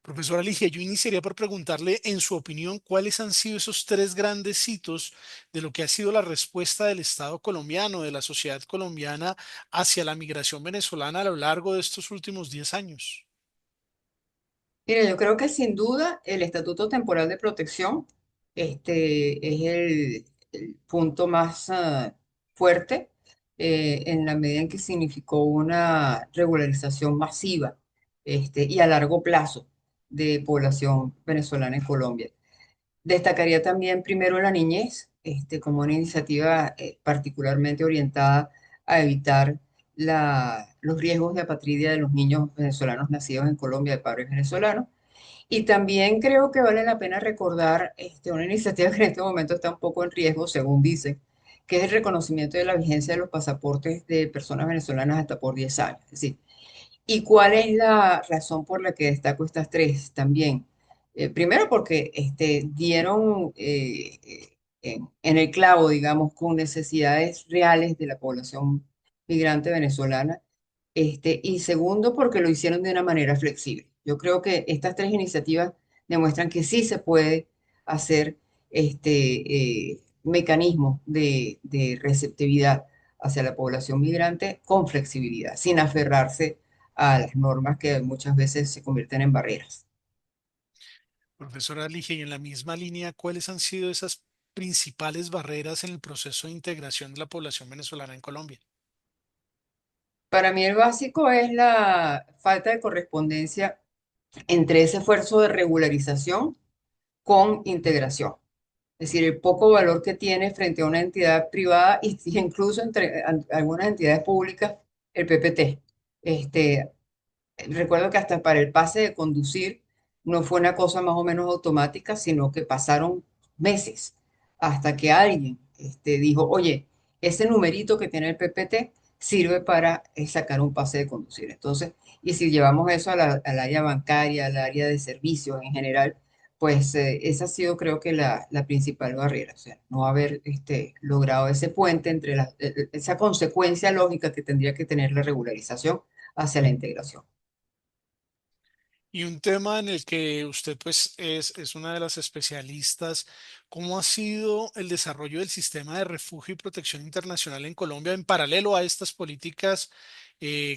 Profesora Ligia, yo iniciaría por preguntarle, en su opinión, cuáles han sido esos tres grandes hitos de lo que ha sido la respuesta del Estado colombiano, de la sociedad colombiana hacia la migración venezolana a lo largo de estos últimos 10 años. Mire, yo creo que sin duda el Estatuto Temporal de Protección es el punto más fuerte en la medida en que significó una regularización masiva y a largo plazo de población venezolana en Colombia. Destacaría también primero la niñez, como una iniciativa particularmente orientada a evitar los riesgos de apatridia de los niños venezolanos nacidos en Colombia de padres venezolanos. Y también creo que vale la pena recordar una iniciativa que en este momento está un poco en riesgo, según dicen, que es el reconocimiento de la vigencia de los pasaportes de personas venezolanas hasta por 10 años. Es decir, ¿y cuál es la razón por la que destaco estas tres también? Primero porque dieron en el clavo, digamos, con necesidades reales de la población migrante venezolana. Y segundo porque lo hicieron de una manera flexible. Yo creo que estas tres iniciativas demuestran que sí se puede hacer mecanismos de receptividad hacia la población migrante con flexibilidad, sin aferrarse a las normas que muchas veces se convierten en barreras. Profesora Ligia, y en la misma línea, ¿cuáles han sido esas principales barreras en el proceso de integración de la población venezolana en Colombia? Para mí el básico es la falta de correspondencia entre ese esfuerzo de regularización con integración. Es decir, el poco valor que tiene frente a una entidad privada y incluso entre algunas entidades públicas, el PPT. Este, Recuerdo que hasta para el pase de conducir no fue una cosa más o menos automática, sino que pasaron meses hasta que alguien dijo, oye, ese numerito que tiene el PPT sirve para sacar un pase de conducir. Entonces, y si llevamos eso a al área bancaria, al área de servicios en general, pues esa ha sido creo que la principal barrera, o sea, no haber logrado ese puente entre esa consecuencia lógica que tendría que tener la regularización hacia la integración. Y un tema en el que usted pues es una de las especialistas, ¿cómo ha sido el desarrollo del sistema de refugio y protección internacional en Colombia en paralelo a estas políticas?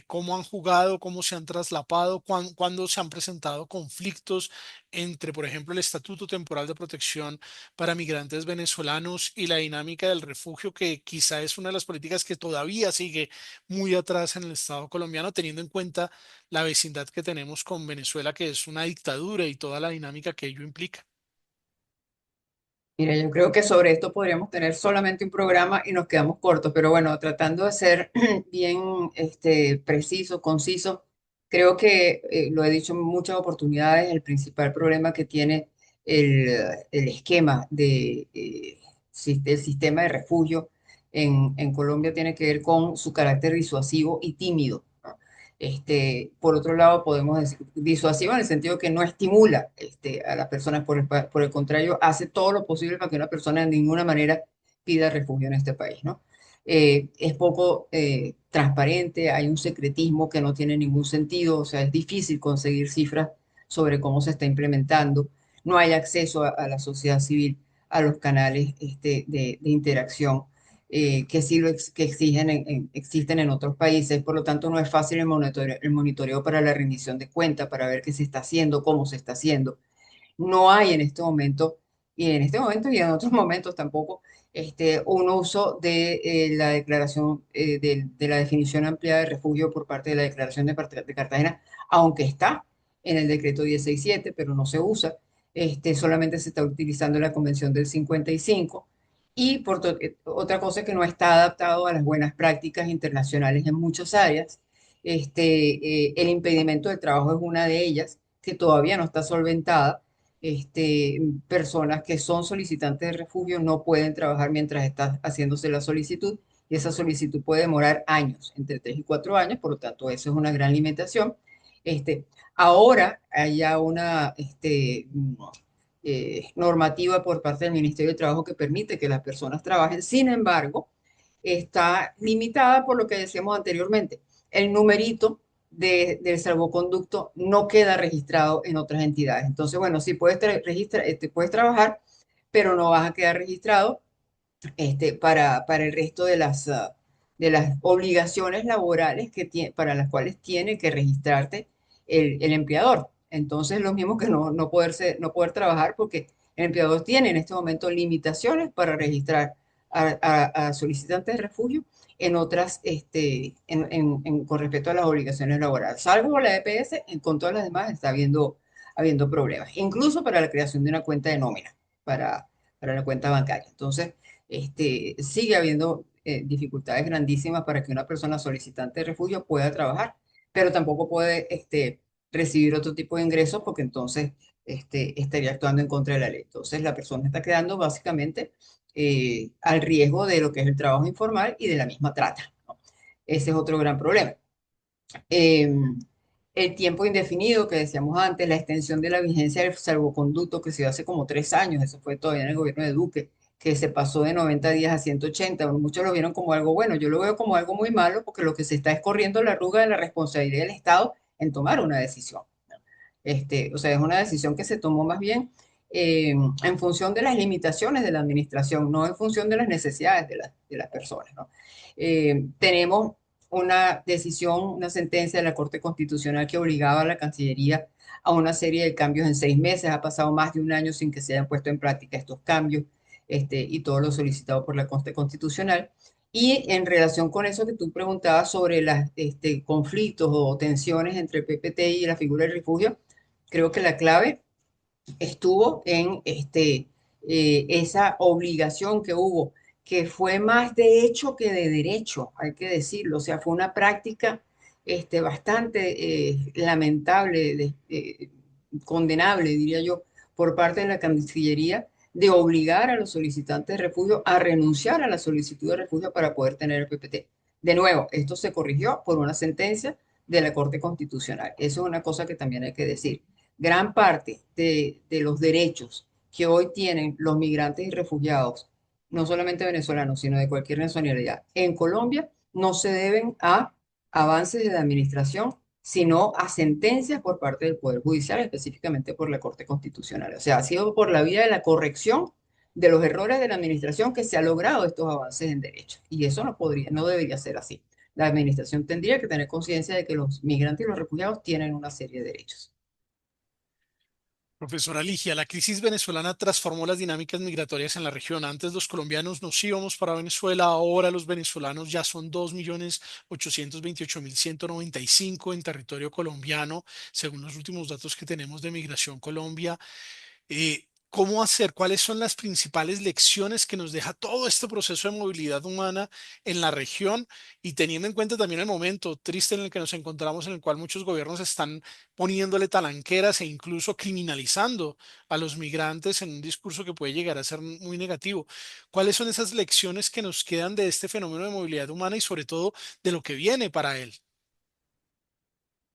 ¿Cómo han jugado, cómo se han traslapado, cuándo se han presentado conflictos entre, por ejemplo, el Estatuto Temporal de Protección para Migrantes Venezolanos y la dinámica del refugio, que quizá es una de las políticas que todavía sigue muy atrás en el Estado colombiano, teniendo en cuenta la vecindad que tenemos con Venezuela, que es una dictadura y toda la dinámica que ello implica? Mira, yo creo que sobre esto podríamos tener solamente un programa y nos quedamos cortos, pero bueno, tratando de ser bien preciso, conciso, creo que lo he dicho en muchas oportunidades, el principal problema que tiene el esquema del sistema de refugio en Colombia tiene que ver con su carácter disuasivo y tímido, ¿no? Por otro lado, podemos decir disuasivo en el sentido que no estimula a las personas, por el contrario, hace todo lo posible para que una persona de ninguna manera pida refugio en este país, ¿no? Es poco transparente, hay un secretismo que no tiene ningún sentido, o sea, es difícil conseguir cifras sobre cómo se está implementando, no hay acceso a la sociedad civil, a los canales de interacción que sí que exigen existen en otros países, por lo tanto no es fácil el monitoreo para la rendición de cuentas, para ver qué se está haciendo, cómo se está haciendo. No hay en este momento, y en otros momentos tampoco, un uso de la declaración, de la definición ampliada de refugio por parte de la Declaración de Cartagena, aunque está en el decreto 167, pero no se usa. Solamente se está utilizando la Convención del 55. Y otra cosa que no está adaptado a las buenas prácticas internacionales en muchas áreas, el impedimento de trabajo es una de ellas, que todavía no está solventada. Personas que son solicitantes de refugio no pueden trabajar mientras está haciéndose la solicitud y esa solicitud puede demorar años, entre 3 y 4 años, por lo tanto, eso es una gran limitación. Ahora hay ya una normativa por parte del Ministerio de Trabajo que permite que las personas trabajen. Sin embargo, está limitada por lo que decíamos anteriormente. El numerito del salvoconducto no queda registrado en otras entidades. Entonces, bueno, sí puedes, puedes trabajar, pero no vas a quedar registrado para el resto de las obligaciones laborales para las cuales tiene que registrarte el empleador. Entonces, lo mismo que no poder trabajar porque el empleador tiene en este momento limitaciones para registrar a solicitantes de refugio en otras, con respecto a las obligaciones laborales. Salvo la EPS, con todas las demás está habiendo problemas, incluso para la creación de una cuenta de nómina para la cuenta bancaria. Entonces, sigue habiendo dificultades grandísimas para que una persona solicitante de refugio pueda trabajar, pero tampoco puede recibir otro tipo de ingresos porque entonces estaría actuando en contra de la ley. Entonces, la persona está quedando básicamente al riesgo de lo que es el trabajo informal y de la misma trata, ¿no? Ese es otro gran problema. El tiempo indefinido que decíamos antes, la extensión de la vigencia del salvoconducto que se dio hace como 3 años, eso fue todavía en el gobierno de Duque, que se pasó de 90 días a 180. Bueno, muchos lo vieron como algo bueno, yo lo veo como algo muy malo porque lo que se está es corriendo la arruga de la responsabilidad del Estado en tomar una decisión. O sea, es una decisión que se tomó más bien en función de las limitaciones de la administración, no en función de las necesidades de las personas, ¿no? Tenemos una decisión, una sentencia de la Corte Constitucional que obligaba a la Cancillería a una serie de cambios en 6 meses. Ha pasado más de un año sin que se hayan puesto en práctica estos cambios, y todo lo solicitado por la Corte Constitucional. Y en relación con eso que tú preguntabas sobre los conflictos o tensiones entre el PPT y la figura del refugio, creo que la clave estuvo en esa obligación que hubo, que fue más de hecho que de derecho, hay que decirlo. O sea, fue una práctica bastante lamentable, condenable, diría yo, por parte de la Cancillería, de obligar a los solicitantes de refugio a renunciar a la solicitud de refugio para poder tener el PPT. De nuevo, esto se corrigió por una sentencia de la Corte Constitucional. Eso es una cosa que también hay que decir. Gran parte de los derechos que hoy tienen los migrantes y refugiados, no solamente venezolanos, sino de cualquier nacionalidad, en Colombia, no se deben a avances de la administración, sino a sentencias por parte del Poder Judicial, específicamente por la Corte Constitucional. O sea, ha sido por la vía de la corrección de los errores de la administración que se ha logrado estos avances en derechos. Y eso no debería ser así. La administración tendría que tener conciencia de que los migrantes y los refugiados tienen una serie de derechos. Profesora Ligia, la crisis venezolana transformó las dinámicas migratorias en la región. Antes los colombianos nos íbamos para Venezuela, ahora los venezolanos ya son 2.828.195 en territorio colombiano, según los últimos datos que tenemos de Migración Colombia. ¿Cómo hacer? ¿Cuáles son las principales lecciones que nos deja todo este proceso de movilidad humana en la región? Y teniendo en cuenta también el momento triste en el que nos encontramos, en el cual muchos gobiernos están poniéndole talanqueras e incluso criminalizando a los migrantes en un discurso que puede llegar a ser muy negativo. ¿Cuáles son esas lecciones que nos quedan de este fenómeno de movilidad humana y sobre todo de lo que viene para él?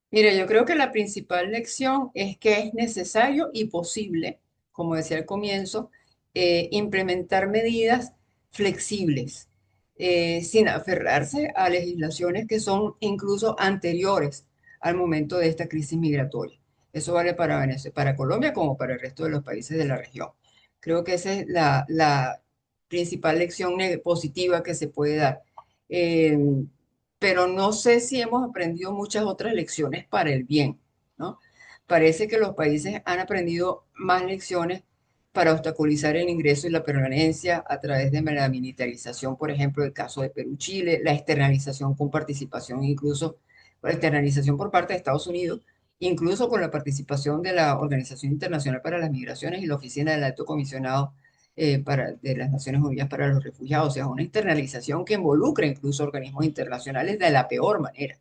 Mire, yo creo que la principal lección es que es necesario y posible, como decía al comienzo, implementar medidas flexibles, sin aferrarse a legislaciones que son incluso anteriores al momento de esta crisis migratoria. Eso vale para Venezuela, para Colombia como para el resto de los países de la región. Creo que esa es la principal lección positiva que se puede dar. Eh, pero no sé si hemos aprendido muchas otras lecciones para el bien, ¿no? Parece que los países han aprendido más lecciones para obstaculizar el ingreso y la permanencia a través de la militarización, por ejemplo, el caso de Perú-Chile, la externalización con participación, incluso la externalización por parte de Estados Unidos, incluso con la participación de la Organización Internacional para las Migraciones y la Oficina del Alto Comisionado de las Naciones Unidas para los Refugiados. O sea, una externalización que involucra incluso organismos internacionales de la peor manera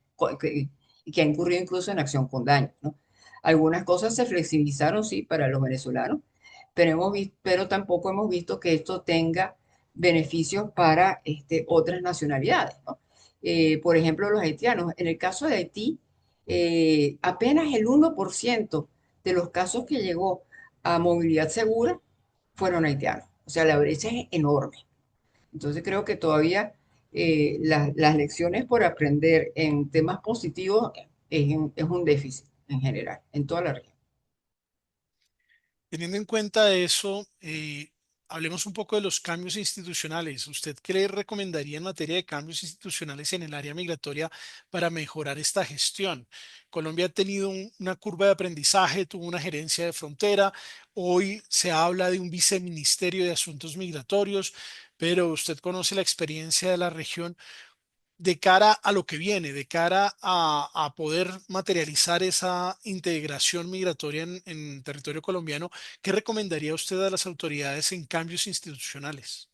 y que ha incurrido incluso en acción con daño, ¿no? Algunas cosas se flexibilizaron, sí, para los venezolanos, pero tampoco hemos visto que esto tenga beneficios para otras nacionalidades, ¿no? Por ejemplo, los haitianos. En el caso de Haití, apenas el 1% de los casos que llegó a movilidad segura fueron haitianos. O sea, la brecha es enorme. Entonces creo que todavía las lecciones por aprender en temas positivos es un déficit en general, en toda la región. Teniendo en cuenta eso, hablemos un poco de los cambios institucionales. ¿Usted qué le recomendaría en materia de cambios institucionales en el área migratoria para mejorar esta gestión? Colombia ha tenido una curva de aprendizaje, tuvo una gerencia de frontera, hoy se habla de un viceministerio de Asuntos Migratorios, pero usted conoce la experiencia de la región de cara a lo que viene, de cara a poder materializar esa integración migratoria en territorio colombiano. ¿Qué recomendaría usted a las autoridades en cambios institucionales?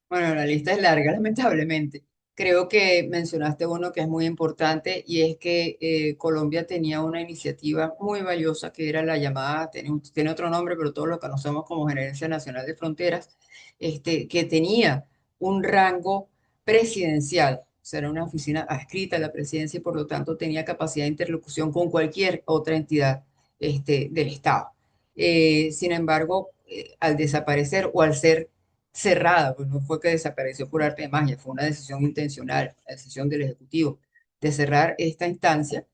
Bueno, la lista es larga, lamentablemente. Creo que mencionaste uno que es muy importante y es que Colombia tenía una iniciativa muy valiosa que era la llamada, tiene otro nombre, pero todos lo conocemos como Gerencia Nacional de Fronteras, que tenía un rango presidencial, o sea, era una oficina adscrita a la presidencia y por lo tanto tenía capacidad de interlocución con cualquier otra entidad del Estado. Sin embargo, al desaparecer o al ser cerrada, pues no fue que desapareció por arte de magia, fue una decisión intencional, la decisión del Ejecutivo de cerrar esta instancia.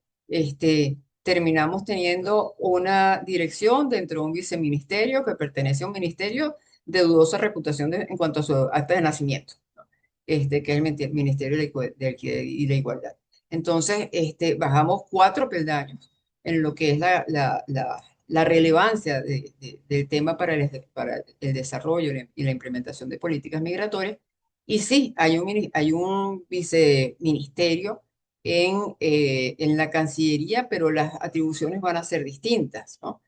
Terminamos teniendo una dirección dentro de un viceministerio que pertenece a un ministerio de dudosa reputación en cuanto a su acta de nacimiento, ¿no? Que es el Ministerio de Equidad y la Igualdad. Entonces, bajamos 4 peldaños en lo que es la relevancia del tema para el desarrollo y la implementación de políticas migratorias. Y sí, hay un viceministerio en la Cancillería, pero las atribuciones van a ser distintas, ¿no?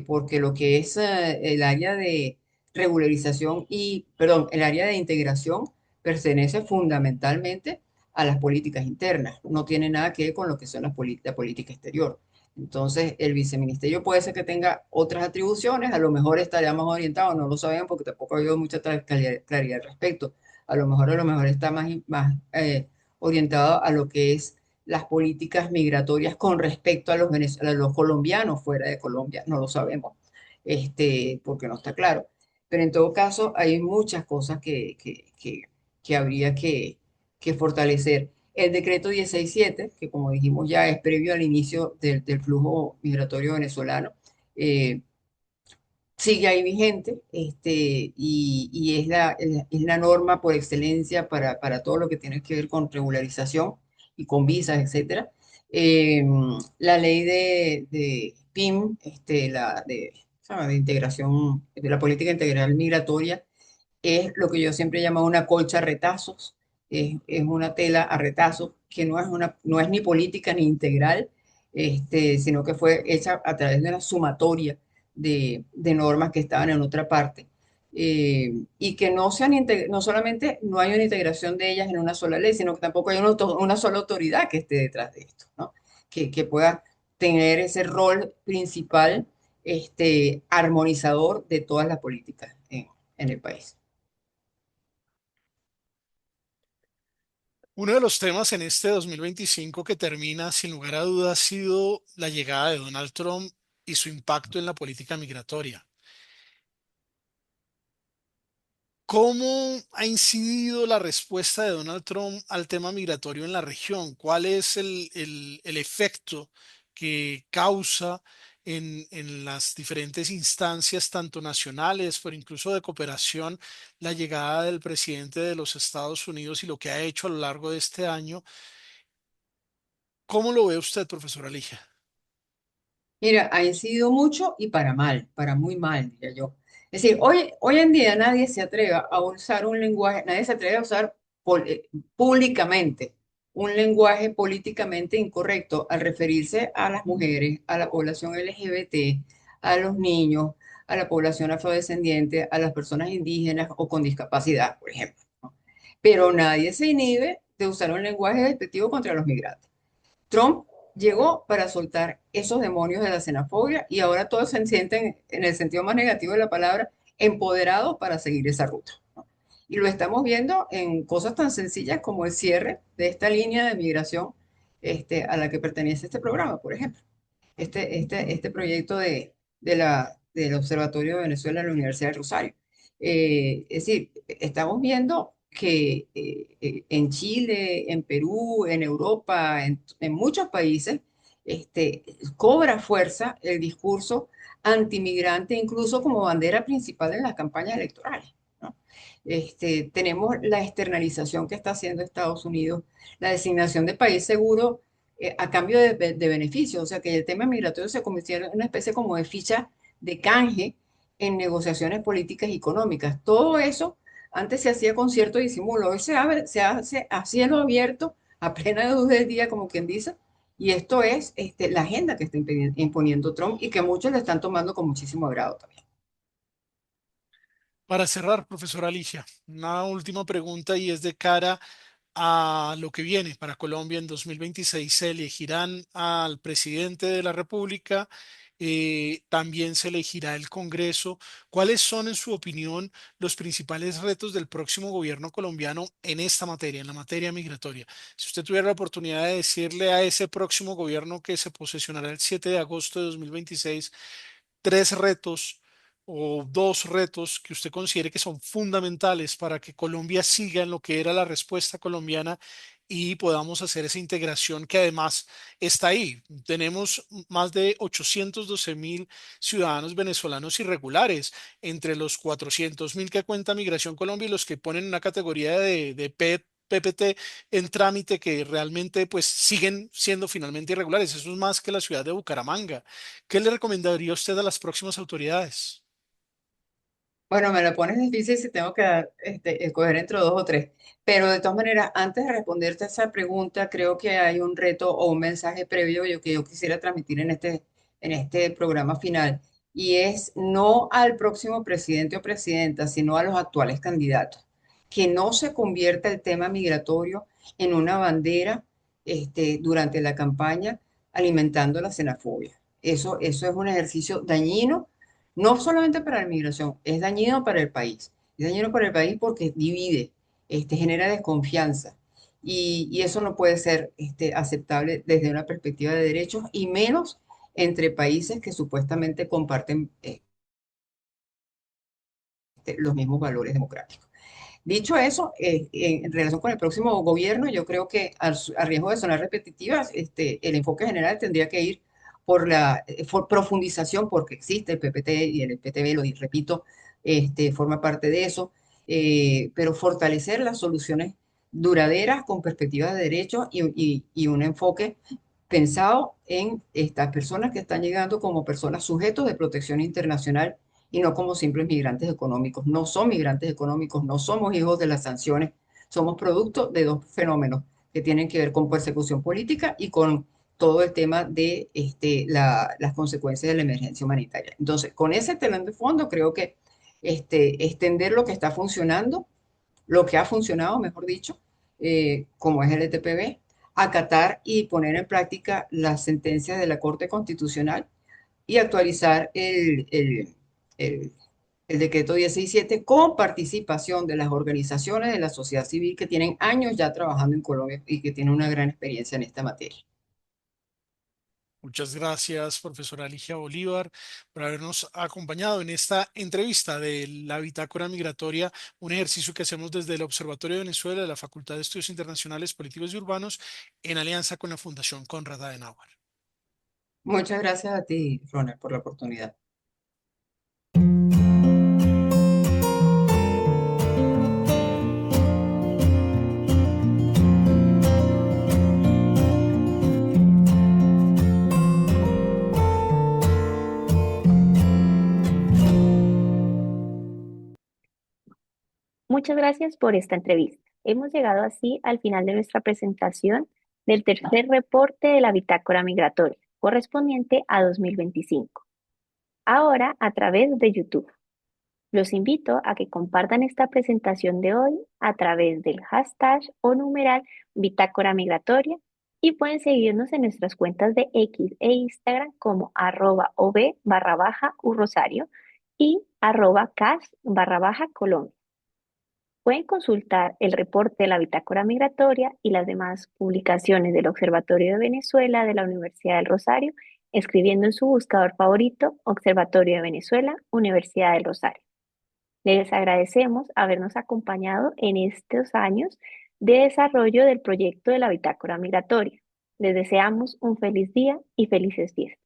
Porque lo que es el área de regularización perdón, el área de integración pertenece fundamentalmente a las políticas internas, no tiene nada que ver con lo que son la política exterior. Entonces, el viceministerio puede ser que tenga otras atribuciones, a lo mejor estaría más orientado, no lo sabemos porque tampoco ha habido mucha claridad al respecto. A lo mejor está más orientado a lo que es las políticas migratorias con respecto a los colombianos fuera de Colombia, no lo sabemos, porque no está claro. Pero en todo caso, hay muchas cosas que habría que fortalecer. El decreto 167, que como dijimos ya es previo al inicio del flujo migratorio venezolano, eh, sigue ahí vigente y es la norma por excelencia para todo lo que tiene que ver con regularización y con visas, etcétera. Eh, la ley de PIM, ¿sabe? De integración, de la política integral migratoria, es lo que yo siempre llamo una colcha a retazos, es una tela a retazos que no es ni política ni integral, sino que fue hecha a través de una sumatoria de normas que estaban en otra parte. Y que no solamente no hay una integración de ellas en una sola ley, sino que tampoco hay una sola autoridad que esté detrás de esto, ¿no? Que pueda tener ese rol principal, armonizador de todas las políticas en el país. Uno de los temas en este 2025 que termina, sin lugar a dudas, ha sido la llegada de Donald Trump y su impacto en la política migratoria. ¿Cómo ha incidido la respuesta de Donald Trump al tema migratorio en la región? ¿Cuál es el efecto que causa en las diferentes instancias, tanto nacionales, pero incluso de cooperación, la llegada del presidente de los Estados Unidos y lo que ha hecho a lo largo de este año? ¿Cómo lo ve usted, profesora Ligia? Mira, ha incidido mucho y para mal, para muy mal, diría yo. Es decir, hoy en día nadie se atreve a usar un lenguaje, nadie se atreve a usar públicamente un lenguaje políticamente incorrecto al referirse a las mujeres, a la población LGBT, a los niños, a la población afrodescendiente, a las personas indígenas o con discapacidad, por ejemplo, ¿no? Pero nadie se inhibe de usar un lenguaje despectivo contra los migrantes. Trump llegó para soltar esos demonios de la xenofobia y ahora todos se sienten, en el sentido más negativo de la palabra, empoderados para seguir esa ruta. Y lo estamos viendo en cosas tan sencillas como el cierre de esta línea de migración a la que pertenece este programa, por ejemplo. Este proyecto del Observatorio de Venezuela en la Universidad del Rosario. Es decir, estamos viendo que en Chile, en Perú, en Europa, en muchos países, cobra fuerza el discurso antimigrante, incluso como bandera principal en las campañas electorales, ¿no? Tenemos la externalización que está haciendo Estados Unidos, la designación de país seguro a cambio de beneficios, o sea que el tema migratorio se convirtió en una especie como de ficha de canje en negociaciones políticas y económicas. Todo eso antes se hacía con cierto disimulo, hoy se hace a cielo abierto, a plena luz del día, como quien dice, y esto es la agenda que está imponiendo Trump y que muchos le están tomando con muchísimo agrado también. Para cerrar, profesora Alicia, una última pregunta y es de cara a lo que viene para Colombia en 2026. Se elegirán al presidente de la República, también se elegirá el Congreso. ¿Cuáles son, en su opinión, los principales retos del próximo gobierno colombiano en esta materia, en la materia migratoria? Si usted tuviera la oportunidad de decirle a ese próximo gobierno que se posesionará el 7 de agosto de 2026, tres retos o dos retos que usted considere que son fundamentales para que Colombia siga en lo que era la respuesta colombiana y podamos hacer esa integración que además está ahí. Tenemos más de 812.000 ciudadanos venezolanos irregulares, entre los 400.000 que cuenta Migración Colombia y los que ponen una categoría de PPT en trámite, que realmente pues siguen siendo finalmente irregulares. Eso es más que la ciudad de Bucaramanga. ¿Qué le recomendaría usted a las próximas autoridades? Bueno, me lo pones difícil si tengo que escoger entre dos o tres. Pero de todas maneras, antes de responderte a esa pregunta, creo que hay un reto o un mensaje previo que yo quisiera transmitir en este programa final. Y es no al próximo presidente o presidenta, sino a los actuales candidatos. Que no se convierta el tema migratorio en una bandera durante la campaña alimentando la xenofobia. Eso es un ejercicio dañino no solamente para la migración, es dañino para el país. Es dañino para el país porque divide, genera desconfianza. Y eso no puede ser aceptable desde una perspectiva de derechos y menos entre países que supuestamente comparten los mismos valores democráticos. Dicho eso, en relación con el próximo gobierno, yo creo que a riesgo de sonar repetitivas, el enfoque general tendría que ir por la profundización, porque existe el PPT y el PTB, lo repito, forma parte de eso, pero fortalecer las soluciones duraderas con perspectivas de derechos y un enfoque pensado en estas personas que están llegando como personas sujetos de protección internacional y no como simples migrantes económicos. No son migrantes económicos, no somos hijos de las sanciones, somos producto de dos fenómenos que tienen que ver con persecución política y con todo el tema de las consecuencias de la emergencia humanitaria. Entonces, con ese telón de fondo, creo que extender lo que está funcionando, lo que ha funcionado, mejor dicho, como es el ETPB, acatar y poner en práctica las sentencias de la Corte Constitucional y actualizar el, el decreto 167 con participación de las organizaciones de la sociedad civil que tienen años ya trabajando en Colombia y que tienen una gran experiencia en esta materia. Muchas gracias, profesora Ligia Bolívar, por habernos acompañado en esta entrevista de la Bitácora Migratoria, un ejercicio que hacemos desde el Observatorio de Venezuela de la Facultad de Estudios Internacionales, Políticos y Urbanos, en alianza con la Fundación Konrad Adenauer. Muchas gracias a ti, Ronald, por la oportunidad. Muchas gracias por esta entrevista. Hemos llegado así al final de nuestra presentación del tercer reporte de la Bitácora Migratoria, correspondiente a 2025. Ahora a través de YouTube. Los invito a que compartan esta presentación de hoy a través del hashtag o numeral Bitácora Migratoria y pueden seguirnos en nuestras cuentas de X e Instagram como @ob_urrosario y @cas_colombia. Pueden consultar el reporte de la Bitácora Migratoria y las demás publicaciones del Observatorio de Venezuela de la Universidad del Rosario escribiendo en su buscador favorito Observatorio de Venezuela, Universidad del Rosario. Les agradecemos habernos acompañado en estos años de desarrollo del proyecto de la Bitácora Migratoria. Les deseamos un feliz día y felices fiestas.